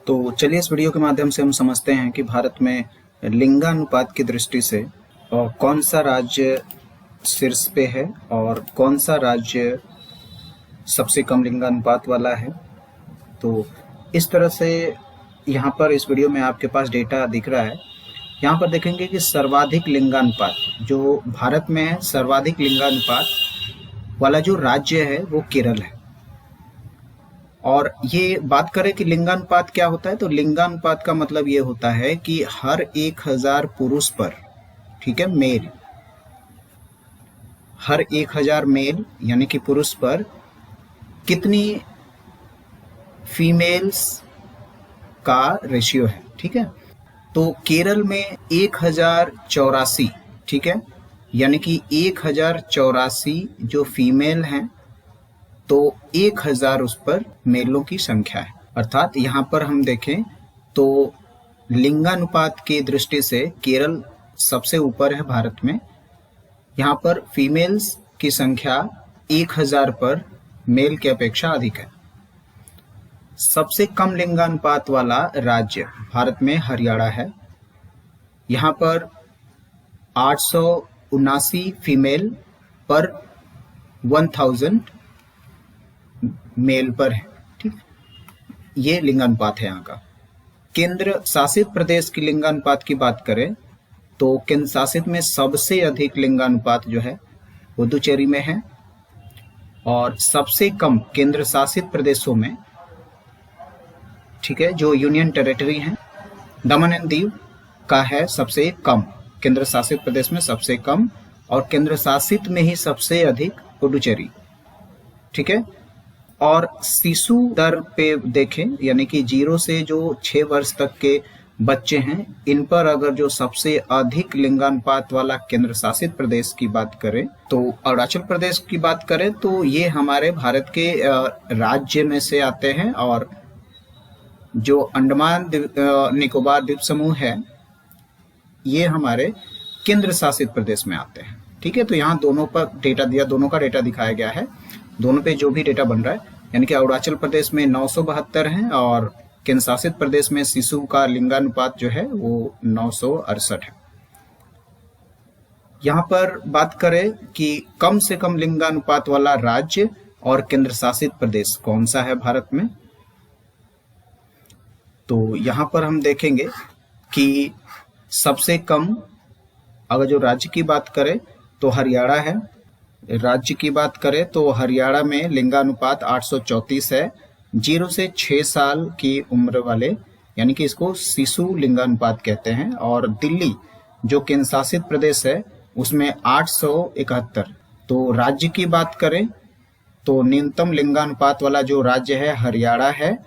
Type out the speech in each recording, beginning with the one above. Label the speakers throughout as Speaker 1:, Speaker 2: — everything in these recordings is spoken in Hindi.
Speaker 1: तो चलिए इस वीडियो के माध्यम से हम समझते हैं कि भारत में लिंगानुपात की दृष्टि से कौन सा राज्य शीर्ष पे है और कौन सा राज्य सबसे कम लिंगानुपात वाला है। तो इस तरह से यहाँ पर इस वीडियो में आपके पास डेटा दिख रहा है। यहाँ पर देखेंगे कि सर्वाधिक लिंगानुपात जो भारत में है, सर्वाधिक लिंगानुपात वाला जो राज्य है वो केरल है। और ये बात करें कि लिंगानुपात क्या होता है, तो लिंगानुपात का मतलब ये होता है कि हर 1000 पुरुष पर, ठीक है, मेल, हर 1000 मेल यानी कि पुरुष पर कितनी फीमेल्स का रेशियो है, ठीक है। तो केरल में 1084, ठीक है, यानी कि 1084 जो फीमेल हैं तो 1000 उस पर मेलों की संख्या है। अर्थात यहाँ पर हम देखें तो लिंगानुपात की दृष्टि से केरल सबसे ऊपर है भारत में। यहाँ पर फीमेल्स की संख्या 1000 पर मेल की अपेक्षा अधिक है। सबसे कम लिंगानुपात वाला राज्य भारत में हरियाणा है। यहाँ पर 879 फीमेल पर 1000 मेल पर है, ठीक। ये लिंगानुपात है यहाँ का। केंद्र शासित प्रदेश की लिंगानुपात की बात करें तो केंद्र शासित में सबसे अधिक लिंगानुपात जो है पुदुचेरी में है और सबसे कम केंद्र शासित प्रदेशों में, ठीक है, जो यूनियन टेरिटरी हैं, दमन एंड दीव का है सबसे कम, केंद्र शासित प्रदेश में सबसे कम, और केंद्र शासित में ही सबसे अधिक पुडुचेरी, ठीक है। और शिशु दर पे देखें, यानी कि 0 से जो 6 वर्ष तक के बच्चे हैं, इन पर अगर जो सबसे अधिक लिंगानुपात वाला केंद्र शासित प्रदेश की बात करें तो अरुणाचल प्रदेश की बात करें तो ये हमारे भारत के राज्य में से आते हैं। और जो अंडमान निकोबार द्वीप समूह है ये हमारे केंद्र शासित प्रदेश में आते हैं, ठीक है। तो यहाँ दोनों पर डेटा दिया, दोनों का डेटा दिखाया गया है। दोनों पे जो भी डेटा बन रहा है, यानी कि अरुणाचल प्रदेश में 972 है और केंद्र शासित प्रदेश में शिशु का लिंगानुपात जो है वो 968 है। यहाँ पर बात करें कि कम से कम लिंगानुपात वाला राज्य और केंद्र शासित प्रदेश कौन सा है भारत में, तो यहाँ पर हम देखेंगे कि सबसे कम अगर जो राज्य की बात करें तो हरियाणा है। राज्य की बात करें तो हरियाणा में लिंगानुपात 834 है 0 से 6 साल की उम्र वाले, यानी कि इसको शिशु लिंगानुपात कहते हैं। और दिल्ली जो केंद्र शासित प्रदेश है उसमें 871। तो राज्य की बात करें तो न्यूनतम लिंगानुपात वाला जो राज्य है हरियाणा है,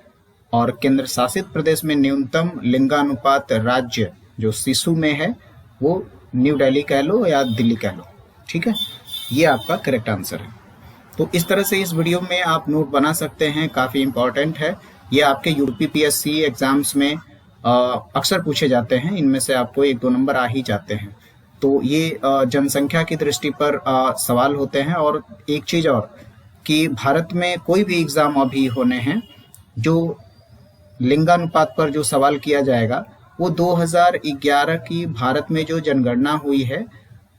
Speaker 1: और केंद्र शासित प्रदेश में न्यूनतम लिंगानुपात राज्य जो शिशु में है वो न्यू दिल्ली कह लो या दिल्ली कह लो, ठीक है। ये आपका करेक्ट आंसर है। तो इस तरह से इस वीडियो में आप नोट बना सकते हैं, काफ़ी इंपॉर्टेंट है। ये आपके यूपीपीएससी एग्जाम्स में अक्सर पूछे जाते हैं, इनमें से आपको 1-2 नंबर आ ही जाते हैं। तो ये जनसंख्या की दृष्टि पर सवाल होते हैं। और एक चीज़ और कि भारत में कोई भी एग्ज़ाम अभी होने हैं, जो लिंगानुपात पर जो सवाल किया जाएगा वो 2011 की भारत में जो जनगणना हुई है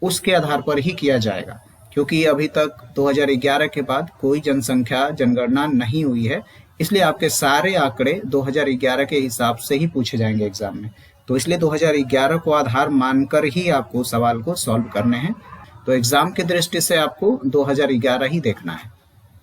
Speaker 1: उसके आधार पर ही किया जाएगा, क्योंकि अभी तक 2011 के बाद कोई जनसंख्या जनगणना नहीं हुई है। इसलिए आपके सारे आंकड़े 2011 के हिसाब से ही पूछे जाएंगे एग्जाम में। तो इसलिए 2011 को आधार मानकर ही आपको सवाल को सॉल्व करने हैं। तो एग्जाम की दृष्टि से आपको 2011 ही देखना है।